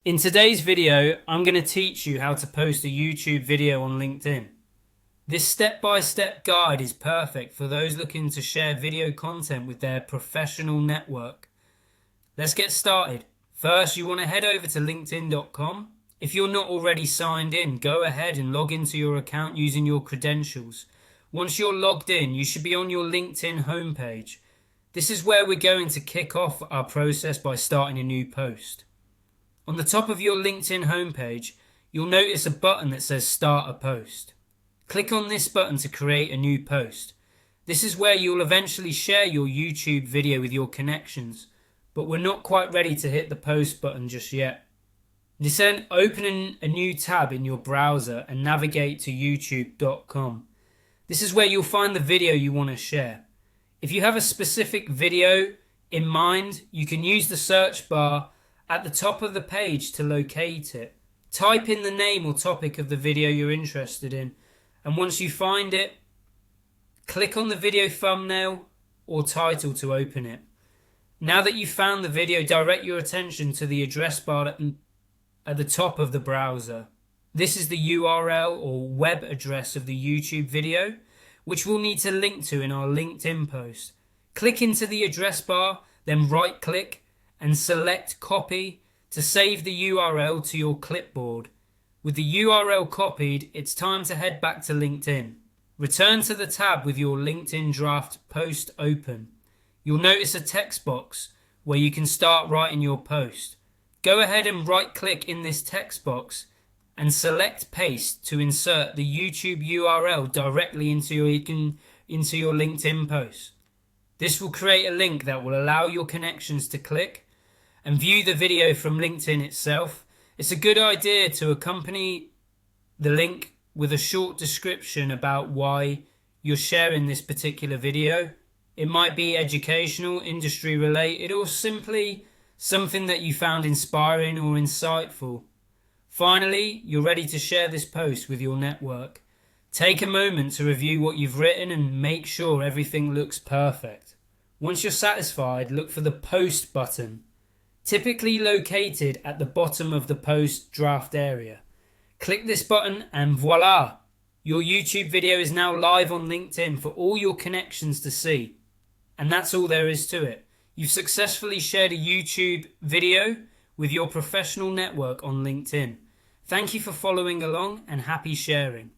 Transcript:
In today's video, I'm going to teach you how to post a YouTube video on LinkedIn. This step-by-step guide is perfect for those looking to share video content with their professional network. Let's get started. First, you want to head over to linkedin.com. If you're not already signed in, go ahead and log into your account using your credentials. Once you're logged in, you should be on your LinkedIn homepage. This is where we're going to kick off our process by starting a new post. On the top of your LinkedIn homepage, you'll notice a button that says Start a Post. Click on this button to create a new post. This is where you'll eventually share your YouTube video with your connections, but we're not quite ready to hit the post button just yet. Then open a new tab in your browser and navigate to youtube.com. This is where you'll find the video you want to share. If you have a specific video in mind, you can use the search bar at the top of the page to locate it. Type in the name or topic of the video you're interested in, and once you find it, click on the video thumbnail or title to open it. Now that you've found the video, direct your attention to the address bar at the top of the browser. This is the URL or web address of the YouTube video, which we'll need to link to in our LinkedIn post. Click into the address bar, then right click and select Copy to save the URL to your clipboard. With the URL copied, it's time to head back to LinkedIn. Return to the tab with your LinkedIn draft post open. You'll notice a text box where you can start writing your post. Go ahead and right click in this text box and select Paste to insert the YouTube URL directly into your LinkedIn post. This will create a link that will allow your connections to click and view the video from LinkedIn itself. It's a good idea to accompany the link with a short description about why you're sharing this particular video. It might be educational, industry related, or simply something that you found inspiring or insightful. Finally, you're ready to share this post with your network. Take a moment to review what you've written and make sure everything looks perfect. Once you're satisfied, look for the Post button, typically located at the bottom of the post draft area. Click this button and voila! Your YouTube video is now live on LinkedIn for all your connections to see. And that's all there is to it. You've successfully shared a YouTube video with your professional network on LinkedIn. Thank you for following along and happy sharing.